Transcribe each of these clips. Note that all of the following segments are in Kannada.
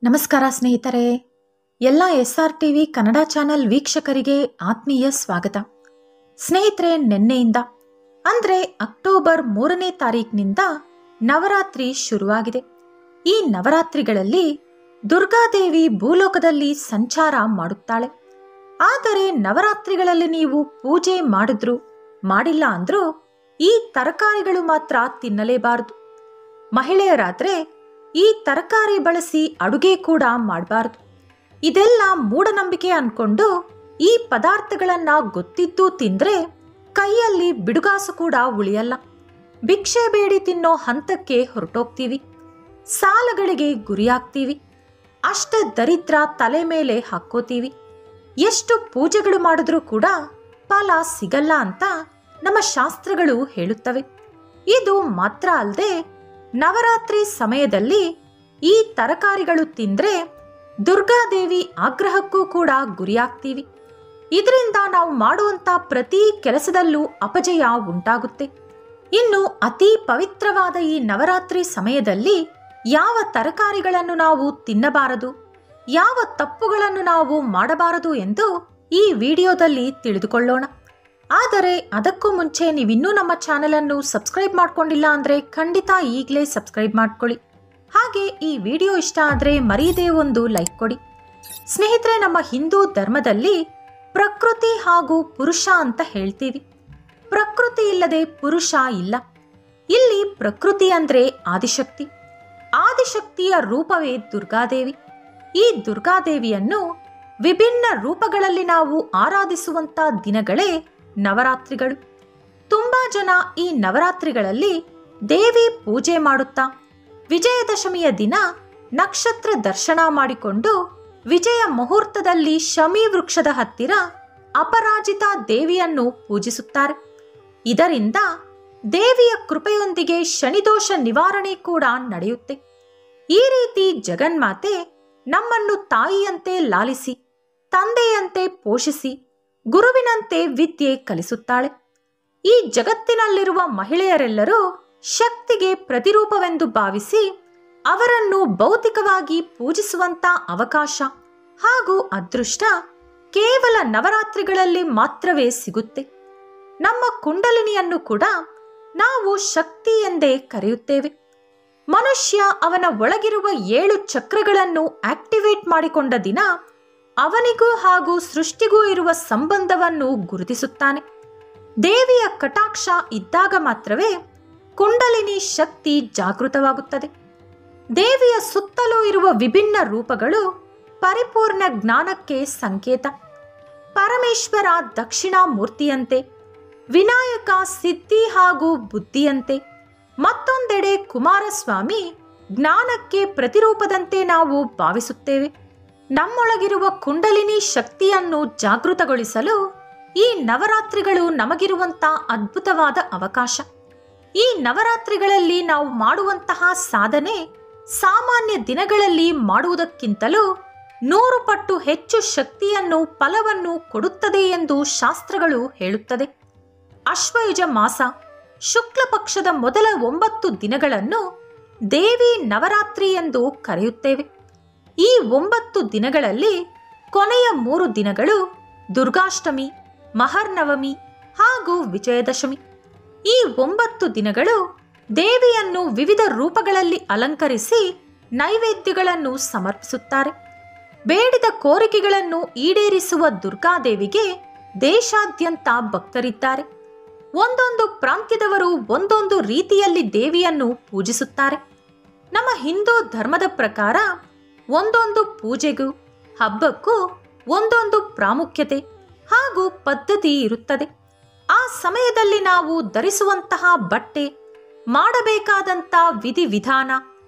ನಮಸ್ಕಾರ ಸ್ನೇಹಿತರೆ, ಎಲ್ಲ SRTV ಕನ್ನಡ ಚಾನೆಲ್ ವೀಕ್ಷಕರಿಗೆ ಆತ್ಮೀಯ ಸ್ವಾಗತ. ಸ್ನೇಹಿತರೆ, ನಿನ್ನೆಯಿಂದ ಅಂದರೆ ಅಕ್ಟೋಬರ್ 3ನೇ ತಾರೀಕಿನಿಂದ ನವರಾತ್ರಿ ಶುರುವಾಗಿದೆ. ಈ ನವರಾತ್ರಿಗಳಲ್ಲಿ ದುರ್ಗಾದೇವಿ ಭೂಲೋಕದಲ್ಲಿ ಸಂಚಾರ ಮಾಡುತ್ತಾಳೆ. ಆದರೆ ನವರಾತ್ರಿಗಳಲ್ಲಿ ನೀವು ಪೂಜೆ ಮಾಡಿದ್ರು ಮಾಡಿಲ್ಲ ಅಂದ್ರೂ ಈ ತರಕಾರಿಗಳು ಮಾತ್ರ ತಿನ್ನಲೇಬಾರದು. ಮಹಿಳೆಯರಾದ್ರೆ ಈ ತರಕಾರಿ ಬಳಸಿ ಅಡುಗೆ ಕೂಡ ಮಾಡಬಾರದು. ಇದೆಲ್ಲ ಮೂಢನಂಬಿಕೆ ಅನ್ಕೊಂಡು ಈ ಪದಾರ್ಥಗಳನ್ನ ಗೊತ್ತಿದ್ದು ತಿಂದ್ರೆ ಕೈಯಲ್ಲಿ ಬಿಡುಗಾಸು ಕೂಡ ಉಳಿಯಲ್ಲ. ಭಿಕ್ಷೆ ಬೇಡಿ ತಿನ್ನೋ ಹಂತಕ್ಕೆ ಹೊರಟೋಗ್ತೀವಿ. ಸಾಲಗಳಿಗೆ ಗುರಿಯಾಗ್ತೀವಿ. ಅಷ್ಟ ದರಿದ್ರ ತಲೆ ಮೇಲೆ ಹಾಕೋತೀವಿ. ಎಷ್ಟು ಪೂಜೆಗಳು ಮಾಡಿದ್ರೂ ಕೂಡ ಫಲ ಸಿಗಲ್ಲ ಅಂತ ನಮ್ಮ ಶಾಸ್ತ್ರಗಳು ಹೇಳುತ್ತವೆ. ಇದು ಮಾತ್ರ ಅಲ್ಲದೆ ನವರಾತ್ರಿ ಸಮಯದಲ್ಲಿ ಈ ತರಕಾರಿಗಳು ತಿಂದ್ರೆ ದುರ್ಗಾದೇವಿ ಆಗ್ರಹಕ್ಕೂ ಕೂಡ ಗುರಿಯಾಗ್ತೀವಿ. ಇದರಿಂದ ನಾವು ಮಾಡುವಂತ ಪ್ರತಿ ಕೆಲಸದಲ್ಲೂ ಅಪಜಯ ಉಂಟಾಗುತ್ತೆ. ಇನ್ನು ಅತಿ ಪವಿತ್ರವಾದ ಈ ನವರಾತ್ರಿ ಸಮಯದಲ್ಲಿ ಯಾವ ತರಕಾರಿಗಳನ್ನು ನಾವು ತಿನ್ನಬಾರದು, ಯಾವ ತಪ್ಪುಗಳನ್ನು ನಾವು ಮಾಡಬಾರದು ಎಂದು ಈ ವಿಡಿಯೋದಲ್ಲಿ ತಿಳಿದುಕೊಳ್ಳೋಣ. ಆದರೆ ಅದಕ್ಕೂ ಮುಂಚೆ ನೀವಿನ್ನೂ ನಮ್ಮ ಚಾನೆಲ್ ಅನ್ನು ಸಬ್ಸ್ಕ್ರೈಬ್ ಮಾಡ್ಕೊಂಡಿಲ್ಲ ಅಂದ್ರೆ ಖಂಡಿತ ಈಗಲೇ ಸಬ್ಸ್ಕ್ರೈಬ್ ಮಾಡ್ಕೊಳ್ಳಿ. ಹಾಗೆ ಈ ವಿಡಿಯೋ ಇಷ್ಟ ಆದ್ರೆ ಮರೀದೇ ಒಂದು ಲೈಕ್ ಕೊಡಿ. ಸ್ನೇಹಿತರೆ, ನಮ್ಮ ಹಿಂದೂ ಧರ್ಮದಲ್ಲಿ ಪ್ರಕೃತಿ ಹಾಗೂ ಪುರುಷ ಅಂತ ಹೇಳ್ತೀವಿ. ಪ್ರಕೃತಿ ಇಲ್ಲದೆ ಪುರುಷ ಇಲ್ಲ. ಇಲ್ಲಿ ಪ್ರಕೃತಿ ಅಂದ್ರೆ ಆದಿಶಕ್ತಿ. ಆದಿಶಕ್ತಿಯ ರೂಪವೇ ದುರ್ಗಾದೇವಿ. ಈ ದುರ್ಗಾದೇವಿಯನ್ನು ವಿಭಿನ್ನ ರೂಪಗಳಲ್ಲಿ ನಾವು ಆರಾಧಿಸುವಂತ ದಿನಗಳೇ ನವರಾತ್ರಿಗಳು. ತುಂಬಾ ಜನ ಈ ನವರಾತ್ರಿಗಳಲ್ಲಿ ದೇವಿ ಪೂಜೆ ಮಾಡುತ್ತಾ ವಿಜಯದಶಮಿಯ ದಿನ ನಕ್ಷತ್ರ ದರ್ಶನ ಮಾಡಿಕೊಂಡು ವಿಜಯ ಮುಹೂರ್ತದಲ್ಲಿ ಶಮಿ ವೃಕ್ಷದ ಹತ್ತಿರ ಅಪರಾಜಿತ ದೇವಿಯನ್ನು ಪೂಜಿಸುತ್ತಾರೆ. ಇದರಿಂದ ದೇವಿಯ ಕೃಪೆಯೊಂದಿಗೆ ಶನಿದೋಷ ನಿವಾರಣೆ ಕೂಡ ನಡೆಯುತ್ತೆ. ಈ ರೀತಿ ಜಗನ್ಮಾತೆ ನಮ್ಮನ್ನು ತಾಯಿಯಂತೆ ಲಾಲಿಸಿ, ತಂದೆಯಂತೆ ಪೋಷಿಸಿ, ಗುರುವಿನಂತೆ ವಿದ್ಯೆ ಕಲಿಸುತ್ತಾಳೆ. ಈ ಜಗತ್ತಿನಲ್ಲಿರುವ ಮಹಿಳೆಯರೆಲ್ಲರೂ ಶಕ್ತಿಗೆ ಪ್ರತಿರೂಪವೆಂದು ಭಾವಿಸಿ ಅವರನ್ನು ಭೌತಿಕವಾಗಿ ಪೂಜಿಸುವಂತ ಅವಕಾಶ ಹಾಗೂ ಅದೃಷ್ಟ ಕೇವಲ ನವರಾತ್ರಿಗಳಲ್ಲಿ ಮಾತ್ರವೇ ಸಿಗುತ್ತೆ. ನಮ್ಮ ಕುಂಡಲಿನಿಯನ್ನು ಕೂಡ ನಾವು ಶಕ್ತಿ ಎಂದೇ ಕರೆಯುತ್ತೇವೆ. ಮನುಷ್ಯ ಅವನ ಒಳಗಿರುವ 7 ಚಕ್ರಗಳನ್ನು ಆಕ್ಟಿವೇಟ್ ಮಾಡಿಕೊಂಡ ದಿನ ಅವನಿಗೂ ಹಾಗೂ ಸೃಷ್ಟಿಗೂ ಇರುವ ಸಂಬಂಧವನ್ನು ಗುರುತಿಸುತ್ತಾನೆ. ದೇವಿಯ ಕಟಾಕ್ಷ ಇದ್ದಾಗ ಮಾತ್ರವೇ ಕುಂಡಲಿನಿ ಶಕ್ತಿ ಜಾಗೃತವಾಗುತ್ತದೆ. ದೇವಿಯ ಸುತ್ತಲೂ ಇರುವ ವಿಭಿನ್ನ ರೂಪಗಳು ಪರಿಪೂರ್ಣ ಜ್ಞಾನಕ್ಕೆ ಸಂಕೇತ. ಪರಮೇಶ್ವರ ದಕ್ಷಿಣಾಮೂರ್ತಿಯಂತೆ, ವಿನಾಯಕ ಸಿದ್ಧಿ ಹಾಗೂ ಬುದ್ಧಿಯಂತೆ, ಮತ್ತೊಂದೆಡೆ ಕುಮಾರಸ್ವಾಮಿ ಜ್ಞಾನಕ್ಕೆ ಪ್ರತಿರೂಪದಂತೆ ನಾವು ಭಾವಿಸುತ್ತೇವೆ. ನಮ್ಮೊಳಗಿರುವ ಕುಂಡಲಿನಿ ಶಕ್ತಿಯನ್ನು ಜಾಗೃತಗೊಳಿಸಲು ಈ ನವರಾತ್ರಿಗಳು ನಮಗಿರುವಂಥ ಅದ್ಭುತವಾದ ಅವಕಾಶ. ಈ ನವರಾತ್ರಿಗಳಲ್ಲಿ ನಾವು ಮಾಡುವಂತಹ ಸಾಧನೆ ಸಾಮಾನ್ಯ ದಿನಗಳಲ್ಲಿ ಮಾಡುವುದಕ್ಕಿಂತಲೂ 100 ಪಟ್ಟು ಹೆಚ್ಚು ಶಕ್ತಿಯನ್ನು, ಫಲವನ್ನು ಕೊಡುತ್ತದೆ ಎಂದು ಶಾಸ್ತ್ರಗಳು ಹೇಳುತ್ತದೆ. ಅಶ್ವಯುಜ ಮಾಸ ಶುಕ್ಲ ಪಕ್ಷದ ಮೊದಲ 9 ದಿನಗಳನ್ನು ದೇವಿ ನವರಾತ್ರಿ ಎಂದು ಕರೆಯುತ್ತೇವೆ. ಈ 9 ದಿನಗಳಲ್ಲಿ ಕೊನೆಯ 3 ದಿನಗಳು ದುರ್ಗಾಷ್ಟಮಿ, ಮಹರ್ನವಮಿ ಹಾಗೂ ವಿಜಯದಶಮಿ. ಈ 9 ದಿನಗಳು ದೇವಿಯನ್ನು ವಿವಿಧ ರೂಪಗಳಲ್ಲಿ ಅಲಂಕರಿಸಿ ನೈವೇದ್ಯಗಳನ್ನು ಸಮರ್ಪಿಸುತ್ತಾರೆ. ಬೇಡಿದ ಕೋರಿಕೆಗಳನ್ನು ಈಡೇರಿಸುವ ದುರ್ಗಾದೇವಿಗೆ ದೇಶಾದ್ಯಂತ ಭಕ್ತರಿದ್ದಾರೆ. ಒಂದೊಂದು ಪ್ರಾಂತ್ಯದವರು ಒಂದೊಂದು ರೀತಿಯಲ್ಲಿ ದೇವಿಯನ್ನು ಪೂಜಿಸುತ್ತಾರೆ. ನಮ್ಮ ಹಿಂದೂ ಧರ್ಮದ ಪ್ರಕಾರ ಒಂದೊಂದು ಪೂಜೆಗೂ ಹಬ್ಬಕ್ಕೂ ಒಂದೊಂದು ಪ್ರಾಮುಖ್ಯತೆ ಹಾಗೂ ಪದ್ಧತಿ ಇರುತ್ತದೆ. ಆ ಸಮಯದಲ್ಲಿ ನಾವು ಧರಿಸುವಂತಹ ಬಟ್ಟೆ, ಮಾಡಬೇಕಾದಂಥ ವಿಧಿವಿಧಾನ,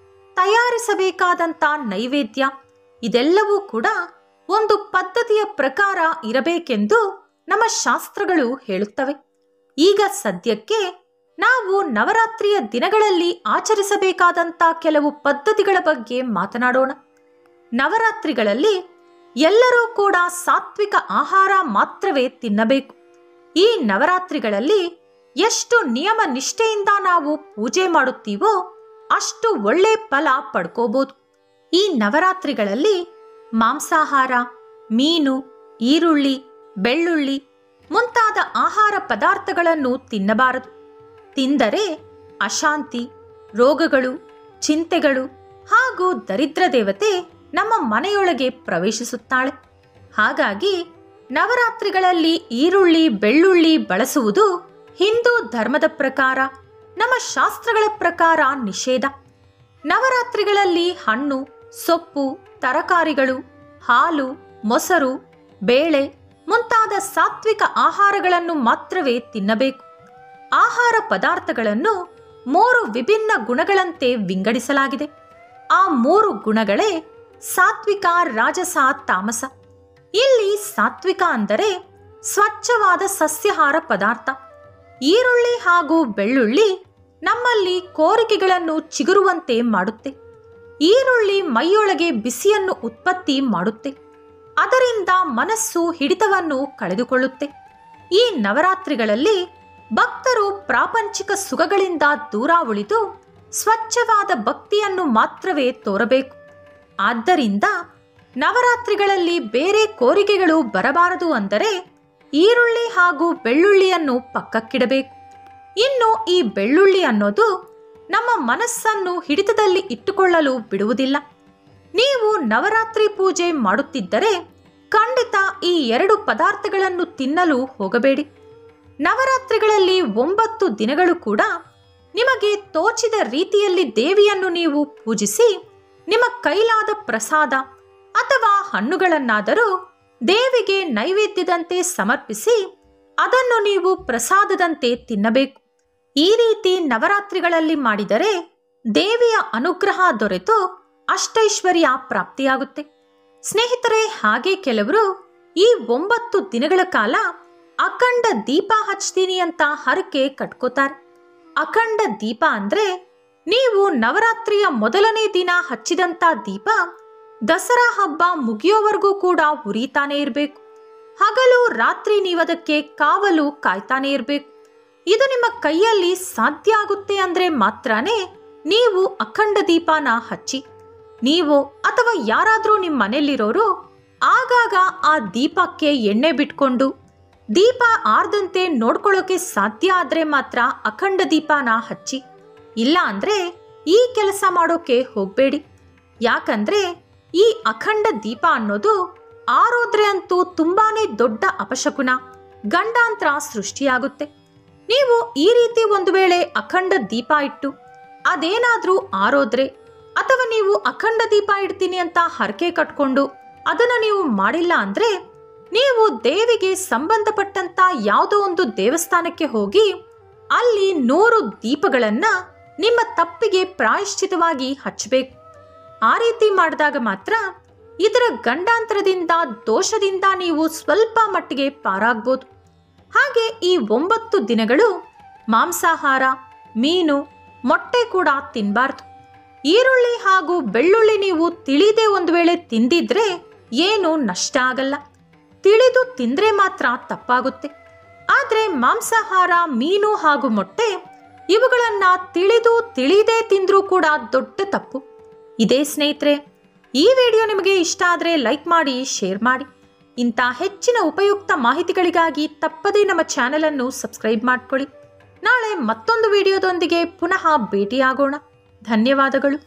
ತಯಾರಿಸಬೇಕಾದಂಥ ನೈವೇದ್ಯ ಇದೆಲ್ಲವೂ ಕೂಡ ಒಂದು ಪದ್ಧತಿಯ ಪ್ರಕಾರ ಇರಬೇಕೆಂದು ನಮ್ಮ ಶಾಸ್ತ್ರಗಳು ಹೇಳುತ್ತವೆ. ಈಗ ಸದ್ಯಕ್ಕೆ ನಾವು ನವರಾತ್ರಿಯ ದಿನಗಳಲ್ಲಿ ಆಚರಿಸಬೇಕಾದಂಥ ಕೆಲವು ಪದ್ಧತಿಗಳ ಬಗ್ಗೆ ಮಾತನಾಡೋಣ. ನವರಾತ್ರಿಗಳಲ್ಲಿ ಎಲ್ಲರೂ ಕೂಡ ಸಾತ್ವಿಕ ಆಹಾರ ಮಾತ್ರವೇ ತಿನ್ನಬೇಕು. ಈ ನವರಾತ್ರಿಗಳಲ್ಲಿ ಎಷ್ಟು ನಿಯಮ ನಿಷ್ಠೆಯಿಂದ ನಾವು ಪೂಜೆ ಮಾಡುತ್ತೀವೋ ಅಷ್ಟು ಒಳ್ಳೆ ಫಲ ಪಡ್ಕೋಬಹುದು. ಈ ನವರಾತ್ರಿಗಳಲ್ಲಿ ಮಾಂಸಾಹಾರ, ಮೀನು, ಈರುಳ್ಳಿ, ಬೆಳ್ಳುಳ್ಳಿ ಮುಂತಾದ ಆಹಾರ ಪದಾರ್ಥಗಳನ್ನು ತಿನ್ನಬಾರದು. ತಿಂದರೆ ಅಶಾಂತಿ, ರೋಗಗಳು, ಚಿಂತೆಗಳು ಹಾಗೂ ದರಿದ್ರ ದೇವತೆ ನಮ್ಮ ಮನೆಯೊಳಗೆ ಪ್ರವೇಶಿಸುತ್ತಾಳೆ. ಹಾಗಾಗಿ ನವರಾತ್ರಿಗಳಲ್ಲಿ ಈರುಳ್ಳಿ, ಬೆಳ್ಳುಳ್ಳಿ ಬಳಸುವುದು ಹಿಂದೂ ಧರ್ಮದ ಪ್ರಕಾರ, ನಮ್ಮ ಶಾಸ್ತ್ರಗಳ ಪ್ರಕಾರ ನಿಷೇಧ. ನವರಾತ್ರಿಗಳಲ್ಲಿ ಹಣ್ಣು, ಸೊಪ್ಪು, ತರಕಾರಿಗಳು, ಹಾಲು, ಮೊಸರು, ಬೇಳೆ ಮುಂತಾದ ಸಾತ್ವಿಕ ಆಹಾರಗಳನ್ನು ಮಾತ್ರವೇ ತಿನ್ನಬೇಕು. ಆಹಾರ ಪದಾರ್ಥಗಳನ್ನು 3 ವಿಭಿನ್ನ ಗುಣಗಳಂತೆ ವಿಂಗಡಿಸಲಾಗಿದೆ. ಆ 3 ಗುಣಗಳೇ ಸಾತ್ವಿಕ, ರಾಜಸ, ತಾಮಸ. ಇಲ್ಲಿ ಸಾತ್ವಿಕ ಅಂದರೆ ಸ್ವಚ್ಛವಾದ ಸಸ್ಯಾಹಾರ ಪದಾರ್ಥ. ಈರುಳ್ಳಿ ಹಾಗೂ ಬೆಳ್ಳುಳ್ಳಿ ನಮ್ಮಲ್ಲಿ ಕೋರಿಕೆಗಳನ್ನು ಚಿಗುರುವಂತೆ ಮಾಡುತ್ತೆ. ಈರುಳ್ಳಿ ಮೈಯೊಳಗೆ ಬಿಸಿಯನ್ನು ಉತ್ಪತ್ತಿ ಮಾಡುತ್ತೆ. ಅದರಿಂದ ಮನಸ್ಸು ಹಿಡಿತವನ್ನು ಕಳೆದುಕೊಳ್ಳುತ್ತೆ. ಈ ನವರಾತ್ರಿಗಳಲ್ಲಿ ಭಕ್ತರು ಪ್ರಾಪಂಚಿಕ ಸುಖಗಳಿಂದ ದೂರ ಉಳಿದು ಸ್ವಚ್ಛವಾದ ಭಕ್ತಿಯನ್ನು ಮಾತ್ರವೇ ತೋರಬೇಕು. ಆದ್ದರಿಂದ ನವರಾತ್ರಿಗಳಲ್ಲಿ ಬೇರೆ ಕೋರಿಕೆಗಳು ಬರಬಾರದು ಅಂದರೆ ಈರುಳ್ಳಿ ಹಾಗೂ ಬೆಳ್ಳುಳ್ಳಿಯನ್ನು ಪಕ್ಕಕ್ಕಿಡಬೇಕು. ಇನ್ನು ಈ ಬೆಳ್ಳುಳ್ಳಿ ಅನ್ನೋದು ನಮ್ಮ ಮನಸ್ಸನ್ನು ಹಿಡಿತದಲ್ಲಿ ಇಟ್ಟುಕೊಳ್ಳಲು ಬಿಡುವುದಿಲ್ಲ. ನೀವು ನವರಾತ್ರಿ ಪೂಜೆ ಮಾಡುತ್ತಿದ್ದರೆ ಖಂಡಿತ ಈ 2 ಪದಾರ್ಥಗಳನ್ನು ತಿನ್ನಲು ಹೋಗಬೇಡಿ. ನವರಾತ್ರಿಗಳಲ್ಲಿ 9 ದಿನಗಳು ಕೂಡ ನಿಮಗೆ ತೋಚಿದ ರೀತಿಯಲ್ಲಿ ದೇವಿಯನ್ನು ನೀವು ಪೂಜಿಸಿ, ನಿಮ್ಮ ಕೈಲಾದ ಪ್ರಸಾದ ಅಥವಾ ಹಣ್ಣುಗಳನ್ನಾದರೂ ದೇವಿಗೆ ನೈವೇದ್ಯದಂತೆ ಸಮರ್ಪಿಸಿ ಅದನ್ನು ನೀವು ಪ್ರಸಾದದಂತೆ ತಿನ್ನಬೇಕು. ಈ ರೀತಿ ನವರಾತ್ರಿಗಳಲ್ಲಿ ಮಾಡಿದರೆ ದೇವಿಯ ಅನುಗ್ರಹ ದೊರೆತು ಅಷ್ಟೈಶ್ವರ್ಯ ಪ್ರಾಪ್ತಿಯಾಗುತ್ತೆ. ಸ್ನೇಹಿತರೆ, ಹಾಗೆ ಕೆಲವರು ಈ 9 ದಿನಗಳ ಕಾಲ ಅಖಂಡ ದೀಪ ಹಚ್ತೀನಿ ಅಂತ ಹರಕೆ ಕಟ್ಕೋತಾರೆ. ಅಖಂಡ ದೀಪ ಅಂದ್ರೆ ನೀವು ನವರಾತ್ರಿಯ ಮೊದಲನೇ ದಿನ ಹಚ್ಚಿದಂತ ದೀಪ ದಸರಾ ಹಬ್ಬ ಮುಗಿಯೋವರೆಗೂ ಕೂಡ ಉರಿತಾನೆ ಇರಬೇಕು. ಹಗಲು ರಾತ್ರಿ ನೀವದಕ್ಕೆ ಕಾವಲು ಕಾಯ್ತಾನೆ ಇರಬೇಕು. ಇದು ನಿಮ್ಮ ಕೈಯಲ್ಲಿ ಸಾಧ್ಯ ಆಗುತ್ತೆ ಅಂದ್ರೆ ಮಾತ್ರನೇ ನೀವು ಅಖಂಡ ದೀಪನ ಹಚ್ಚಿ. ನೀವು ಅಥವಾ ಯಾರಾದ್ರೂ ನಿಮ್ಮ ಮನೆಯಲ್ಲಿರೋರು ಆಗಾಗ ಆ ದೀಪಕ್ಕೆ ಎಣ್ಣೆ ಬಿಟ್ಕೊಂಡು ದೀಪ ಆರ್ದಂತೆ ನೋಡ್ಕೊಳ್ಳೋಕೆ ಸಾಧ್ಯ ಆದ್ರೆ ಮಾತ್ರ ಅಖಂಡ ದೀಪನ ಹಚ್ಚಿ. ಇಲ್ಲ ಅಂದ್ರೆ ಈ ಕೆಲಸ ಮಾಡೋಕೆ ಹೋಗ್ಬೇಡಿ. ಯಾಕಂದ್ರೆ ಈ ಅಖಂಡ ದೀಪ ಅನ್ನೋದು ಆರೋದ್ರೆ ಅಂತೂ ತುಂಬಾನೇ ದೊಡ್ಡ ಅಪಶಕುನ, ಗಂಡಾಂತರ ಸೃಷ್ಟಿಯಾಗುತ್ತೆ. ನೀವು ಈ ರೀತಿ ಒಂದು ವೇಳೆ ಅಖಂಡ ದೀಪ ಇಟ್ಟು ಅದೇನಾದ್ರೂ ಆರೋದ್ರೆ ಅಥವಾ ನೀವು ಅಖಂಡ ದೀಪ ಇಡ್ತೀನಿ ಅಂತ ಹರಕೆ ಕಟ್ಕೊಂಡು ಅದನ್ನ ನೀವು ಮಾಡಿಲ್ಲ ಅಂದ್ರೆ ನೀವು ದೇವಿಗೆ ಸಂಬಂಧಪಟ್ಟಂತ ಯಾವುದೋ ಒಂದು ದೇವಸ್ಥಾನಕ್ಕೆ ಹೋಗಿ ಅಲ್ಲಿ 100 ದೀಪಗಳನ್ನ ನಿಮ್ಮ ತಪ್ಪಿಗೆ ಪ್ರಾಯಶ್ಚಿತವಾಗಿ ಹಚ್ಚಬೇಕು. ಆ ರೀತಿ ಮಾಡಿದಾಗ ಮಾತ್ರ ಇದರ ಗಂಡಾಂತರದಿಂದ, ದೋಷದಿಂದ ನೀವು ಸ್ವಲ್ಪ ಮಟ್ಟಿಗೆ ಪಾರಾಗ್ಬೋದು. ಹಾಗೆ ಈ 9 ದಿನಗಳು ಮಾಂಸಾಹಾರ, ಮೀನು, ಮೊಟ್ಟೆ ಕೂಡ ತಿನ್ನಬಾರ್ದು. ಈರುಳ್ಳಿ ಹಾಗೂ ಬೆಳ್ಳುಳ್ಳಿ ನೀವು ತಿಳಿದೇ ಒಂದು ವೇಳೆ ತಿಂದಿದ್ರೆ ಏನು ನಷ್ಟ ಆಗಲ್ಲ. ತಿಳಿದು ತಿಂದ್ರೆ ಮಾತ್ರ ತಪ್ಪಾಗುತ್ತೆ. ಆದ್ರೆ ಮಾಂಸಾಹಾರ, ಮೀನು ಹಾಗೂ ಮೊಟ್ಟೆ ಇವುಗಳನ್ನ ತಿಳಿದೇ ತಿಂದ್ರೂ ಕೂಡ ದೊಡ್ಡ ತಪ್ಪು. ಇದೇ ಸ್ನೇಹಿತರೆ, ಈ ವಿಡಿಯೋ ನಿಮಗೆ ಇಷ್ಟ ಆದರೆ ಲೈಕ್ ಮಾಡಿ, ಶೇರ್ ಮಾಡಿ. ಇಂಥ ಹೆಚ್ಚಿನ ಉಪಯುಕ್ತ ಮಾಹಿತಿಗಳಿಗಾಗಿ ತಪ್ಪದೇ ನಮ್ಮ ಚಾನೆಲ್ ಅನ್ನು ಸಬ್ಸ್ಕ್ರೈಬ್ ಮಾಡ್ಕೊಳ್ಳಿ. ನಾಳೆ ಮತ್ತೊಂದು ವಿಡಿಯೋದೊಂದಿಗೆ ಪುನಃ ಭೇಟಿಯಾಗೋಣ. ಧನ್ಯವಾದಗಳು.